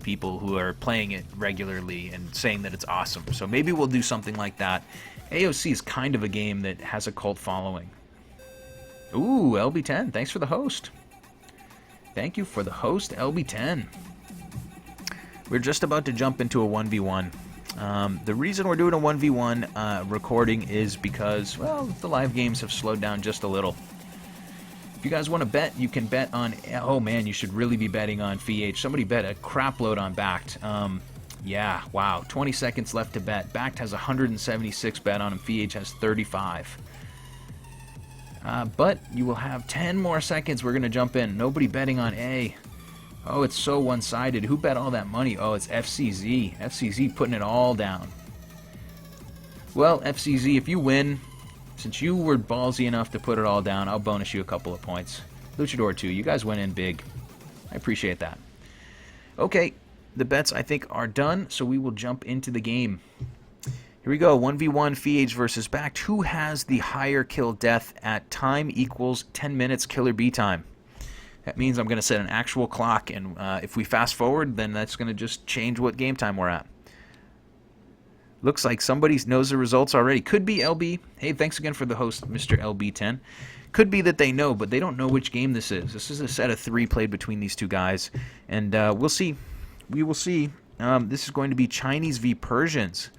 people who are playing it regularly and saying that it's awesome. So maybe we'll do something like that. AOC is kind of a game that has a cult following. Ooh, LB10, thanks for the host. Thank you for the host, LB10. We're just about to jump into a 1v1. The reason we're doing a 1v1 recording is because, well, the live games have slowed down just a little. If you guys want to bet, you can bet on... Oh, man, you should really be betting on Feage. Somebody bet a crap load on BacT. Yeah, wow. 20 seconds left to bet. BacT has 176 bet on him. Feage has 35. But you will have 10 more seconds. We're going to jump in. Nobody betting on A. Oh, it's so one-sided. Who bet all that money? Oh, it's FCZ. FCZ putting it all down. Well, FCZ, if you win, since you were ballsy enough to put it all down, I'll bonus you a couple of points. Luchador 2, you guys went in big. I appreciate that. Okay, the bets, I think, are done, so we will jump into the game. Here we go, 1v1 Feage versus BacT. Who has the higher kill death at time equals 10 minutes killer B time? That means I'm going to set an actual clock, and if we fast forward, then that's going to just change what game time we're at. Looks like somebody knows the results already. Could be LB. Hey, thanks again for the host, Mr. LB10. Could be that they know, but they don't know which game this is. This is a set of 3 played between these two guys, and we'll see. We will see. This is going to be Chinese v Persians.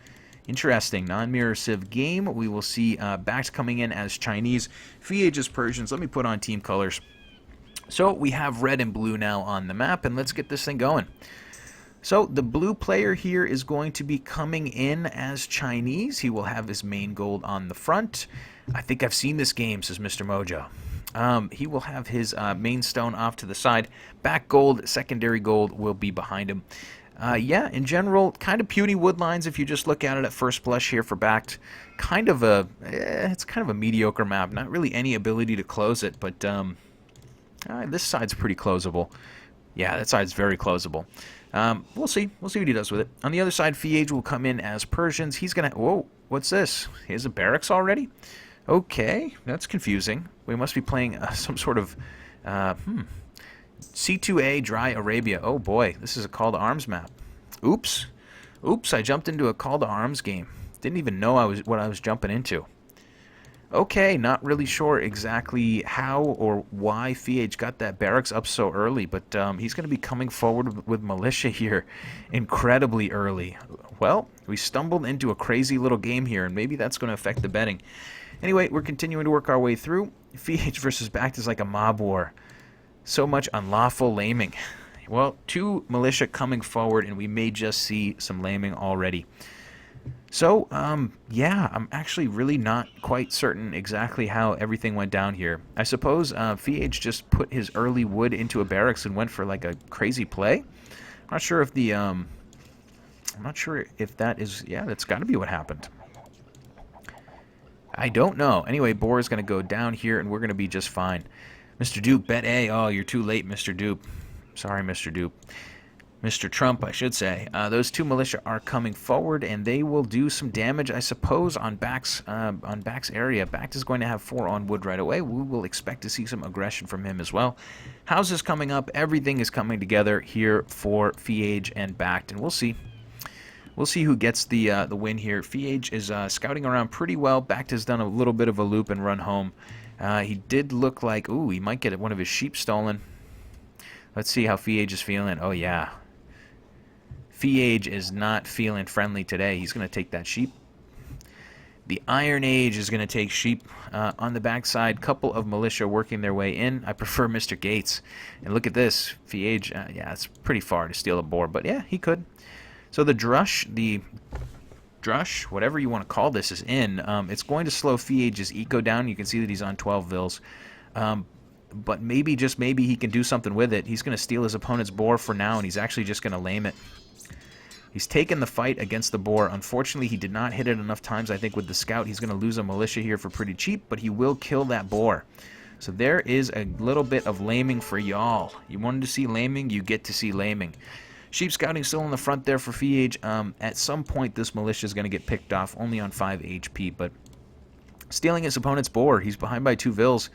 Interesting. Non-mirror civ game. We will see BacT coming in as Chinese. Feage is Persians. Let me put on team colors. So we have red and blue now on the map, and let's get this thing going. So the blue player here is going to be coming in as Chinese. He will have his main gold on the front. I think I've seen this game, says Mr. Mojo. He will have his main stone off to the side. Back gold, secondary gold will be behind him. Yeah, in general, kind of puny wood lines if you just look at it at first blush here for BacT. Kind of a, it's kind of a mediocre map. Not really any ability to close it, but this side's pretty closable. Yeah, that side's very closable. We'll see. We'll see what he does with it. On the other side, Feage will come in as Persians. He's going to... Whoa, what's this? He has a barracks already? Okay, that's confusing. We must be playing some sort of... C2A Dry Arabia. Oh boy, this is a Call to Arms map. Oops. Oops, I jumped into a Call to Arms game. Didn't even know what I was jumping into. Okay, not really sure exactly how or why Feage got that barracks up so early, but he's going to be coming forward with militia here incredibly early. Well, we stumbled into a crazy little game here, and maybe that's going to affect the betting. Anyway, we're continuing to work our way through. Feage versus BacT is like a mob war. So much unlawful laming. Well, 2 militia coming forward, and we may just see some laming already. So, yeah, I'm actually really not quite certain exactly how everything went down here. I suppose Feage just put his early wood into a barracks and went for like a crazy play. I'm not sure if the, I'm not sure if that is, yeah, that's got to be what happened. I don't know. Anyway, Boar is going to go down here, and we're going to be just fine. Mr. Dupe, bet A. Oh, you're too late, Mr. Dupe. Sorry, Mr. Dupe. Mr. Trump, I should say. Those 2 militia are coming forward, and they will do some damage, I suppose, on BacT's area. BacT is going to have 4 on wood right away. We will expect to see some aggression from him as well. Houses coming up. Everything is coming together here for Feage and BacT, and we'll see. We'll see who gets the win here. Feage is scouting around pretty well. BacT has done a little bit of a loop and run home. He did look like, ooh, he might get one of his sheep stolen. Let's see how Feage is feeling. Oh, yeah. Feage is not feeling friendly today. He's going to take that sheep. The Iron Age is going to take sheep on the backside. Couple of militia working their way in. I prefer Mr. Gates. And look at this. Feage, yeah, it's pretty far to steal a boar, but yeah, he could. So the drush, whatever you want to call this, is in. It's going to slow Feage's eco down. You can see that he's on 12 vils. But maybe, just maybe, he can do something with it. He's going to steal his opponent's boar for now, and he's actually just going to lame it. He's taken the fight against the boar. Unfortunately, he did not hit it enough times, I think, with the scout. He's going to lose a militia here for pretty cheap, but he will kill that boar. So there is a little bit of laming for y'all. You wanted to see laming, you get to see laming. Sheep scouting still in the front there for Feage. At some point, this militia is going to get picked off, only on 5 HP, but stealing his opponent's boar. He's behind by 2 vils.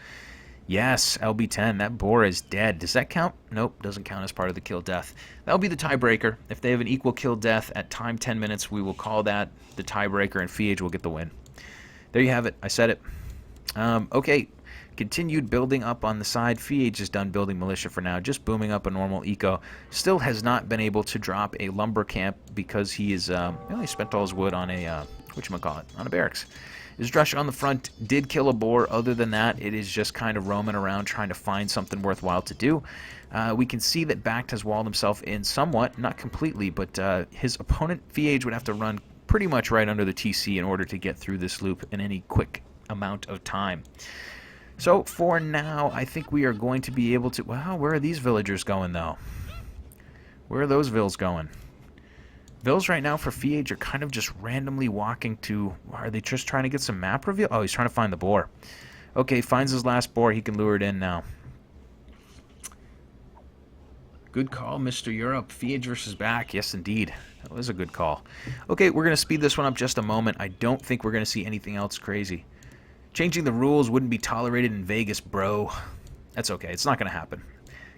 Yes, LB10. That boar is dead. Does that count? Nope, doesn't count as part of the kill death. That'll be the tiebreaker. If they have an equal kill death at time 10 minutes, we will call that the tiebreaker, and Feage will get the win. There you have it. I said it. Okay, continued building up on the side. Feage is done building militia for now, just booming up a normal eco. Still has not been able to drop a lumber camp because he is, he spent all his wood on a, whatchamacallit, on a barracks. His Drush on the front did kill a boar. Other than that, it is just kind of roaming around trying to find something worthwhile to do. We can see that BacT has walled himself in somewhat, not completely, but his opponent, Feage, would have to run pretty much right under the TC in order to get through this loop in any quick amount of time. So for now, I think we are going to be able to... Wow, where are these villagers going, though? Where are those vills going? Vills right now for Feage are kind of just randomly walking to... Are they just trying to get some map reveal? Oh, he's trying to find the boar. Okay, finds his last boar. He can lure it in now. Good call, Mr. Europe. Feage versus BacT. Yes, indeed. That was a good call. Okay, we're going to speed this one up just a moment. I don't think we're going to see anything else crazy. Changing the rules wouldn't be tolerated in Vegas, bro. That's okay. It's not going to happen.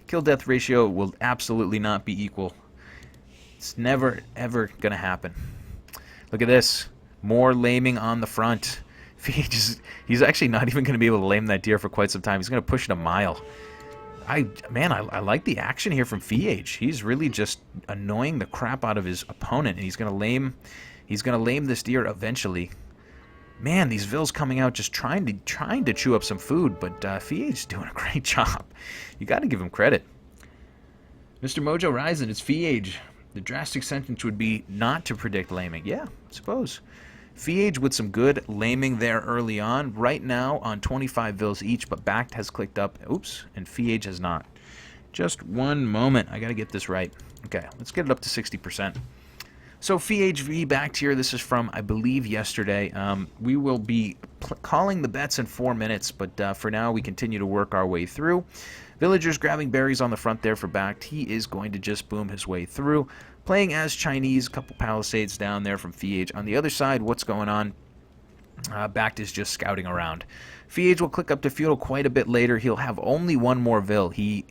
Kill-death ratio will absolutely not be equal. It's never, ever going to happen. Look at this. More laming on the front. He's actually not even going to be able to lame that deer for quite some time. He's going to push it a mile. I like the action here from Feage. He's really just annoying the crap out of his opponent, and he's going to lame this deer eventually. Man, these vills coming out just trying to chew up some food, but Feage's doing a great job. You got to give him credit. Mr. Mojo Ryzen, it's Feage. The drastic sentence would be not to predict laming. Yeah, I suppose. Feage with some good laming there early on. Right now on 25 vills each, but BacT has clicked up. Oops, and Feage has not. Just one moment. I got to get this right. Okay, let's get it up to 60%. So Feage v BacT here. This is from, I believe, yesterday. We will be calling the bets in 4 minutes, but for now we continue to work our way through. Villagers grabbing berries on the front there for BacT. He is going to just boom his way through. Playing as Chinese, a couple palisades down there from Feage. On the other side, what's going on? BacT is just scouting around. Feage will click up to feudal quite a bit later. He'll have only one more vill. He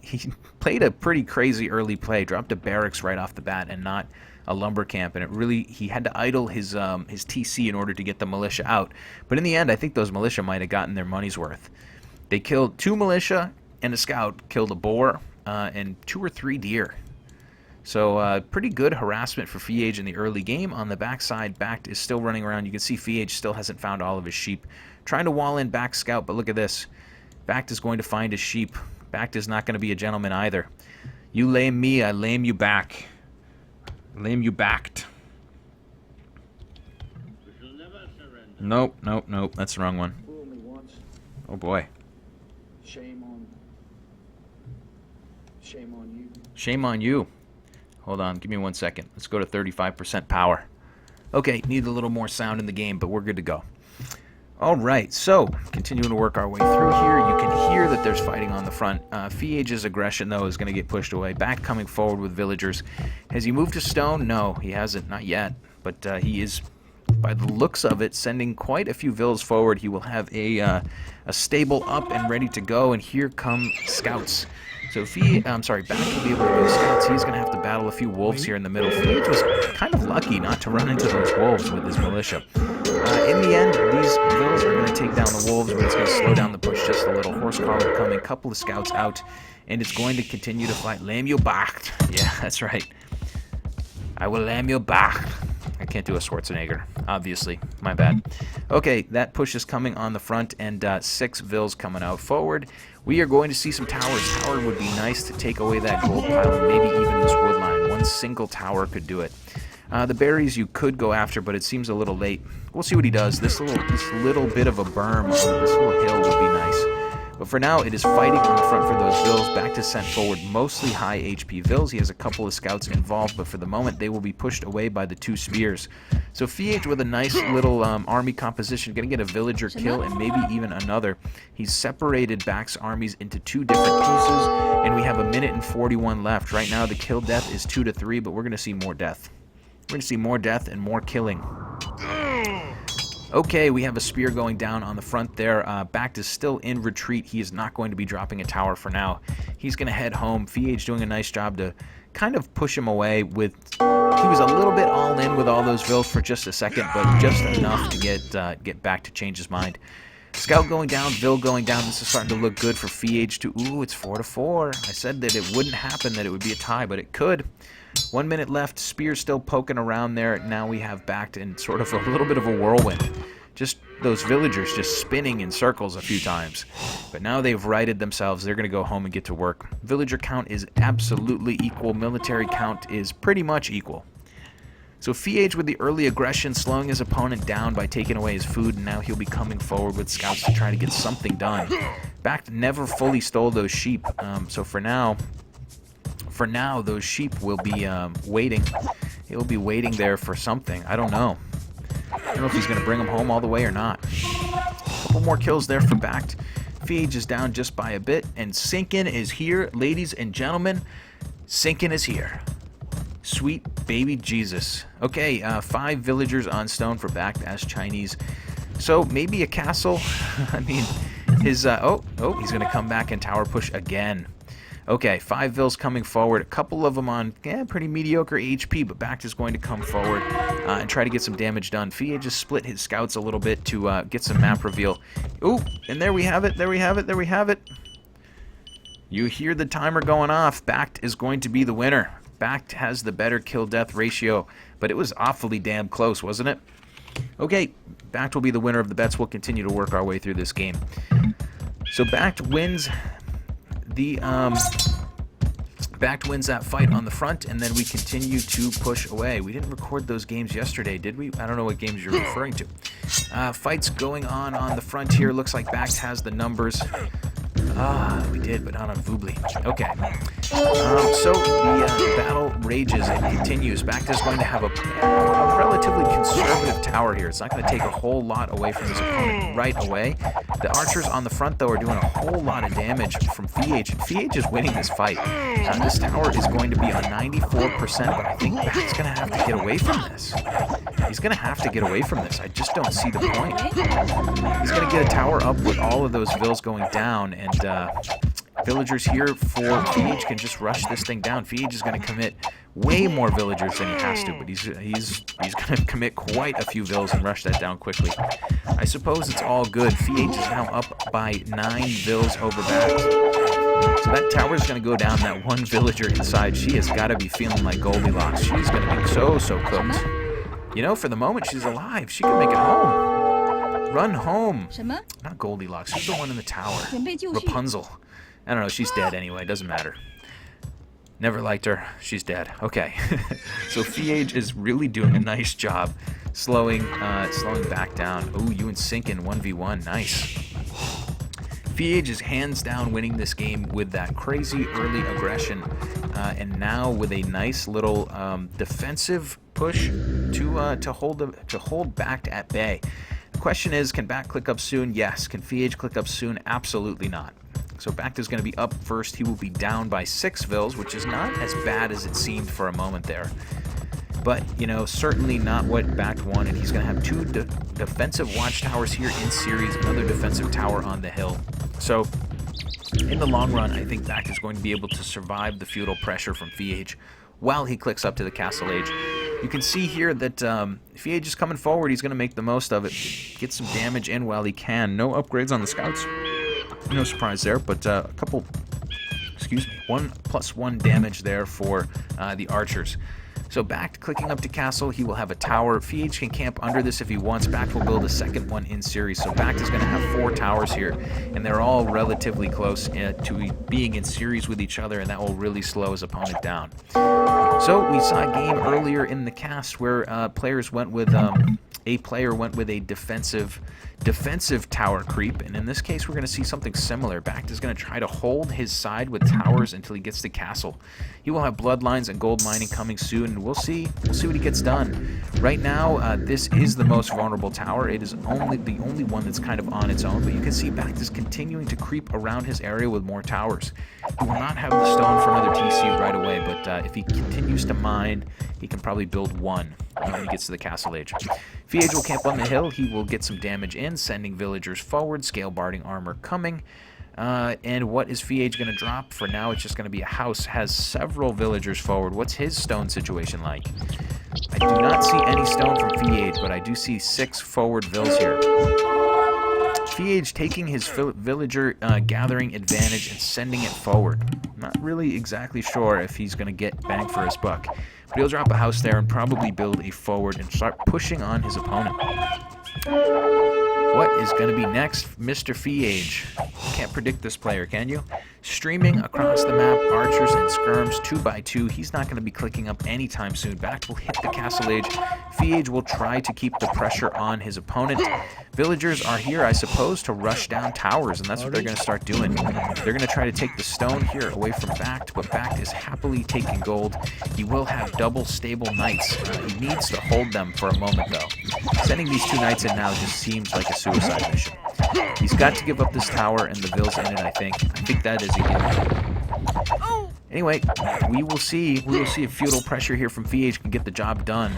played a pretty crazy early play. Dropped a barracks right off the bat and not a lumber camp, and he had to idle his TC in order to get the militia out. But in the end, I think those militia might have gotten their money's worth. They killed 2 militia and a scout, killed a boar, and 2 or 3 deer. So pretty good harassment for Feage in the early game. On the backside, BacT is still running around. You can see Feage still hasn't found all of his sheep. Trying to wall in BacT scout, but look at this. BacT is going to find his sheep. BacT is not going to be a gentleman either. You lame me, I lame you back. Lame you BacT. Nope, nope, nope. That's the wrong one. Oh boy. Shame on you. Shame on you. Hold on, give me 1 second. Let's go to 35% power. Okay, need a little more sound in the game, but we're good to go. Alright, so, continuing to work our way through here. You can hear that there's fighting on the front. Feage's aggression, though, is going to get pushed away. BacT coming forward with villagers. Has he moved to stone? No, he hasn't. Not yet. But he is, by the looks of it, sending quite a few vills forward. He will have a stable up and ready to go, and here come scouts. So BacT will be able to go scouts. He's going to have to battle a few wolves here in the middle. Feage was kind of lucky not to run into those wolves with his militia. In the end, these vills are going to take down the wolves, but it's going to slow down the push just a little. Horse collar coming, couple of scouts out, and it's going to continue to fight. Lame you BacT. Yeah, that's right. I will lame you BacT. I can't do a Schwarzenegger, obviously. My bad. Okay, that push is coming on the front, and 6 vills coming out forward. We are going to see some towers. Tower would be nice to take away that gold pile, and maybe even this wood line. One single tower could do it. The berries you could go after, but it seems a little late. We'll see what he does. This little bit of a berm on this little hill would be nice. But for now, it is fighting on the front for those vills. BacT is sent forward mostly high HP vills. He has a couple of scouts involved, but for the moment, they will be pushed away by the 2 spears. So Feage with a nice little army composition, going to get a villager kill and maybe even another. He's separated BacT's armies into 2 different pieces, and we have 1 minute and 41 left. Right now, the kill death is 2 to 3, but we're going to see more death. We're going to see more death and more killing. Okay, we have a spear going down on the front there. BacT is still in retreat. He is not going to be dropping a tower for now. He's going to head home. Feage doing a nice job to kind of push him away with... He was a little bit all in with all those vills for just a second, but just enough to get BacT to change his mind. Scout going down, Vill going down. This is starting to look good for Feage too. Ooh, it's 4-4. I said that it wouldn't happen, that it would be a tie, but it could. 1 minute left. Spear still poking around there. Now we have BacT in sort of a little bit of a whirlwind. Just those villagers just spinning in circles a few times. But now they've righted themselves. They're going to go home and get to work. Villager count is absolutely equal. Military count is pretty much equal. So Feage with the early aggression, slowing his opponent down by taking away his food, and now he'll be coming forward with scouts to try to get something done. BacT never fully stole those sheep, so for now, those sheep will be waiting. He'll be waiting there for something. I don't know. I don't know if he's going to bring them home all the way or not. A couple more kills there for BacT. Feage is down just by a bit, and Sinkin is here, ladies and gentlemen. Sinkin is here. Sweet baby Jesus. Okay, 5 villagers on stone for BacT as Chinese. So maybe a castle. I mean, his oh, he's gonna come back and tower push again. Okay, 5 vills coming forward. A couple of them on pretty mediocre HP, but BacT is going to come forward and try to get some damage done. Feage just split his scouts a little bit to get some map reveal. Ooh, and there we have it. There we have it. There we have it. You hear the timer going off. BacT is going to be the winner. BacT has the better kill-death ratio, but it was awfully damn close, wasn't it? Okay, BacT will be the winner of the bets. We'll continue to work our way through this game. So BacT wins the BacT wins that fight on the front, and then we continue to push away. We didn't record those games yesterday, did we? I don't know what games you're referring to. Fights going on the front here. Looks like BacT has the numbers. We did, but not on Vubli. Okay. So the battle rages and continues. BacT is going to have a relatively conservative tower here. It's not going to take a whole lot away from his opponent right away. The archers on the front, though, are doing a whole lot of damage from Feage. Feage is winning this fight. This tower is going to be on 94%, but I think BacT's going to have to get away from this. He's going to have to get away from this. I just don't see the point. He's going to get a tower up with all of those vills going down, and villagers here for Feage can just rush this thing down. Feage is going to commit way more villagers than he has to, but he's going to commit quite a few vills and rush that down quickly. I suppose it's all good. Feage is now up by 9 vills over BacT. So that tower is going to go down. That one villager inside, she has got to be feeling like Goldilocks. She's going to be so cooked. You know, for the moment, she's alive. She can make it home. Run home. Not Goldilocks. She's the one in the tower. Rapunzel. I don't know. She's dead anyway. Doesn't matter. Never liked her. She's dead. Okay. So Feage is really doing a nice job slowing BacT down. Ooh, you and Sinkin 1v1. Nice. Feage is hands down winning this game with that crazy early aggression, and now with a nice little defensive push to hold BacT at bay. The question is, can BacT click up soon? Yes. Can Feage click up soon? Absolutely not. So BacT is going to be up first. He will be down by 6 vills, which is not as bad as it seemed for a moment there. But, you know, certainly not what BacT wanted. He's going to have 2 defensive watchtowers here in series, another defensive tower on the hill. So, in the long run, I think BacT is going to be able to survive the feudal pressure from Feage while he clicks up to the castle age. You can see here that Feage is coming forward. He's going to make the most of it, get some damage in while he can. No upgrades on the scouts. No surprise there, but a couple, 1+1 damage there for the archers. So BacT clicking up to castle, he will have a tower. Feage can camp under this if he wants. BacT will build a second one in series. So BacT is going to have 4 towers here, and they're all relatively close to being in series with each other, and that will really slow his opponent down. So we saw a game earlier in the cast where a player went with a defensive tower creep, and in this case we're going to see something similar. BacT is going to try to hold his side with towers until he gets to castle. He will have bloodlines and gold mining coming soon, and we'll see what he gets done. Right now, this is the most vulnerable tower. It is the only one that's kind of on its own, but you can see BacT is continuing to creep around his area with more towers. He will not have the stone for another TC right away, but if he continues continues to mine. He can probably build one when he gets to the Castle Age. Feage will camp on the hill. He will get some damage in, sending villagers forward. Scale barding armor coming. And what is Feage going to drop? For now, it's just going to be a house. Has several villagers forward. What's his stone situation like? I do not see any stone from Feage, but I do see 6 forward vills here. Feage taking his villager gathering advantage and sending it forward. Not really exactly sure if he's going to get bang for his buck. But he'll drop a house there and probably build a forward and start pushing on his opponent. What is going to be next? Mr. Feage. Can't predict this player, can you? Streaming across the map, archers and skirms 2x2. He's not going to be clicking up anytime soon. BacT will hit the Castle Age. Feage will try to keep the pressure on his opponent. Villagers are here, I suppose, to rush down towers, and that's what they're going to start doing. They're going to try to take the stone here away from BacT, but BacT is happily taking gold. He will have double stable knights. He needs to hold them for a moment, though. Sending these 2 knights in now just seems like a suicide mission. He's got to give up this tower and the vills in it, I think. I think that is a given. Anyway, we will see. We will see if feudal pressure here from Feage can get the job done.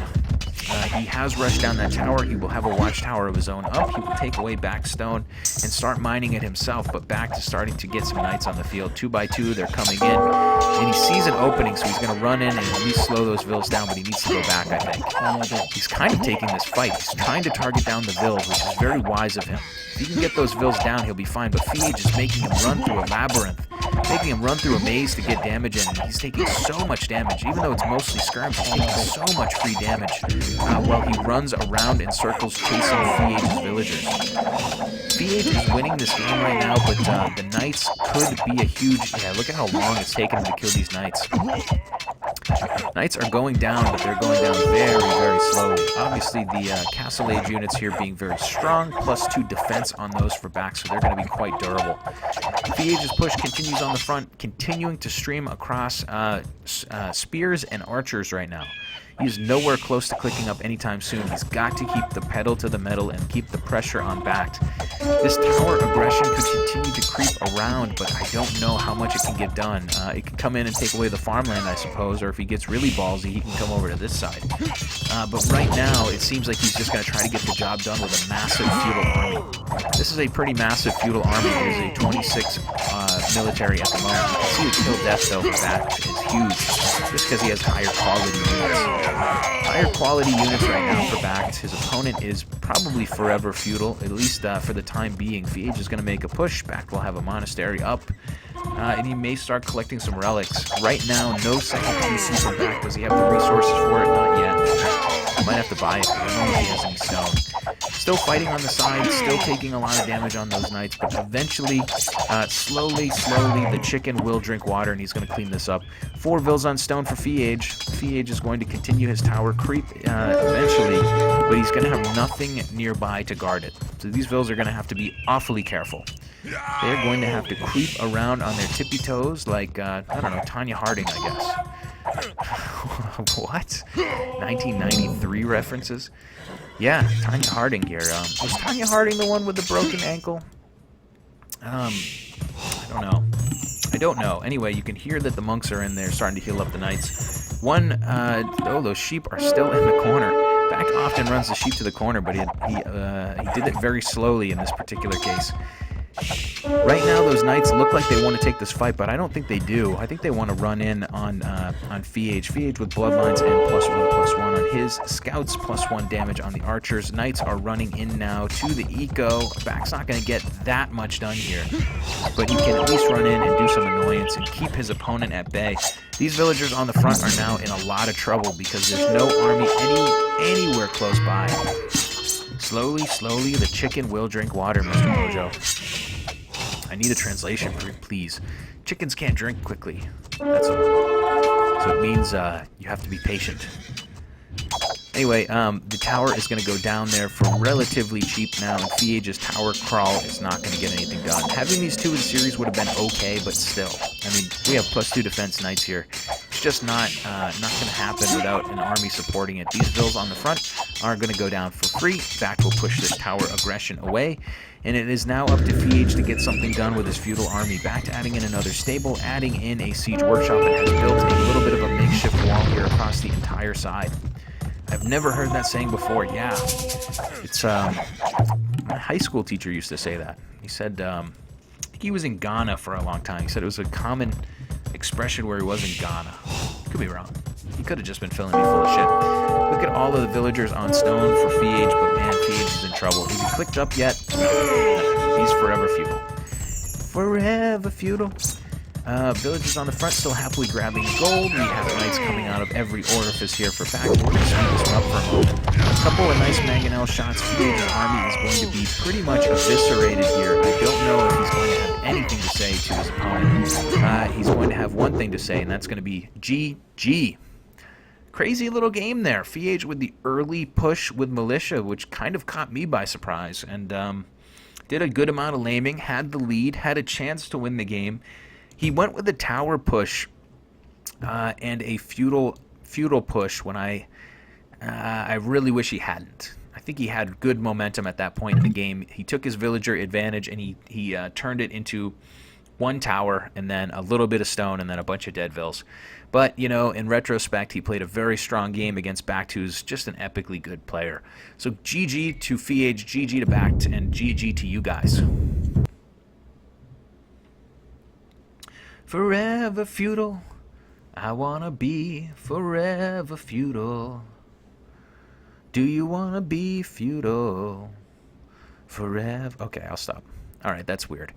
He has rushed down that tower. He will have a watchtower of his own up. He will take away BacT stone and start mining it himself. But BacT is starting to get some knights on the field. 2x2, they're coming in. And he sees an opening, so he's going to run in and at least slow those vills down, but he needs to go back, I think. He's kind of taking this fight. He's trying to target down the vills, which is very wise of him. If he can get those vills down, he'll be fine. But Feage is making him run through a labyrinth, making him run through a maze to get damage in. And he's taking so much damage. Even though it's mostly skirms, he's taking so much free damage while he runs around in circles chasing Feage's villagers. Feage is winning this game right now, but the knights could be a huge... Yeah, look at how long it's taken him to kill these knights. Knights are going down, but they're going down very, very slowly. Obviously, the Castle Age units here being very strong, plus 2 defense on those for BacT, so they're going to be quite durable. Feage's push continues on the front, continuing to stream across spears and archers right now. He is nowhere close to clicking up anytime soon. He's got to keep the pedal to the metal and keep the pressure on BacT. This tower aggression could continue to creep around, but I don't know how much it can get done. It can come in and take away the farmland, I suppose, or if he gets really ballsy, he can come over to this side. But right now, it seems like he's just going to try to get the job done with a massive feudal army. This is a pretty massive feudal army. It is a 26 military at the moment. You can see the kill death, though, for BacT is huge, just because he has higher quality units. Higher quality units right now for BacT. His opponent is probably forever feudal, at least for the time being. Feage is going to make a push. BacT will have a monastery up, and he may start collecting some relics. Right now, no second PC for BacT. Does he have the resources for it? Not yet. He might have to buy it. I don't know if he has any stone. Still fighting on the side, still taking a lot of damage on those knights, but eventually, slowly, the chicken will drink water, and he's going to clean this up. 4 vills on stone for Feage. Feage is going to continue his tower creep eventually, but he's going to have nothing nearby to guard it. So these vills are going to have to be awfully careful. They're going to have to creep around on their tippy toes like, I don't know, Tanya Harding, I guess. What? 1993 references? Yeah, Tanya Harding here. Was Tanya Harding the one with the broken ankle? I don't know. Anyway, you can hear that the monks are in there starting to heal up the knights. Oh, those sheep are still in the corner. BacT often runs the sheep to the corner, but he did it very slowly in this particular case. Right now, those knights look like they want to take this fight, but I don't think they do. I think they want to run in on Feage. Feage with bloodlines and +1/+1 on his. Scouts +1 damage on the archers. Knights are running in now to the eco. BacT's not going to get that much done here, but he can at least run in and do some annoyance and keep his opponent at bay. These villagers on the front are now in a lot of trouble because there's no army anywhere close by. Slowly, the chicken will drink water, Mr. Mojo. I need a translation, please. Chickens can't drink quickly. That's all. So it means you have to be patient. Anyway, the tower is going to go down there for relatively cheap now, and Feage's tower crawl is not going to get anything done. Having these 2 in series would have been okay, but still. I mean, we have +2 defense knights here. It's just not going to happen without an army supporting it. These vills on the front are going to go down for free. BacT will push this tower aggression away, and it is now up to Feage to get something done with his feudal army. BacT adding in another stable, adding in a siege workshop, and has built a little bit of a makeshift wall here across the entire side. I've never heard that saying before. Yeah, it's my high school teacher used to say that. He said I think he was in Ghana for a long time. He said it was a common expression where he was in Ghana. Could be wrong. He could have just been filling me full of shit. Look at all of the villagers on stone for Feage, but man, Feage is in trouble. Is he clicked up yet? He's forever feudal. Forever feudal. Villagers on the front still happily grabbing gold. We have knights coming out of every orifice here for BacT. We're going to speed this one up for a moment. A couple of nice mangonel shots. Feage's army is going to be pretty much eviscerated here. I don't know if he's going to have anything to say to his opponent. He's going to have one thing to say, and that's going to be GG. Crazy little game there. Feage with the early push with militia, which kind of caught me by surprise, and did a good amount of laming, had the lead, had a chance to win the game. He went with a tower push and a feudal push when I really wish he hadn't. I think he had good momentum at that point in the game. He took his villager advantage and he turned it into one tower and then a little bit of stone and then a bunch of dead vills. But, you know, in retrospect, he played a very strong game against BacT, who's just an epically good player. So GG to Feage, GG to BacT, and GG to you guys. Forever feudal, I wanna be forever feudal. Do you wanna be feudal forever? Okay, I'll stop. Alright, that's weird.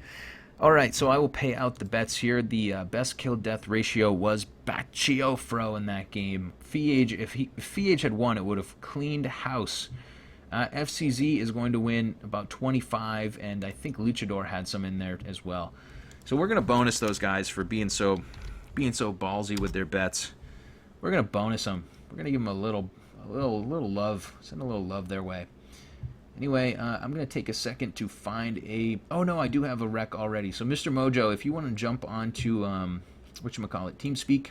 Alright, so I will pay out the bets here. The best kill-death ratio was BacT in that game. Feage, if Feage had won, it would have cleaned house. FCZ is going to win about 25, and I think Luchador had some in there as well. So we're gonna bonus those guys for being so ballsy with their bets. We're gonna bonus them. We're gonna give them a little love. Send a little love their way. Anyway, I'm gonna take a second to find a. Oh no, I do have a rec already. So Mr. Mojo, if you want to jump onto whatchamacallit, TeamSpeak,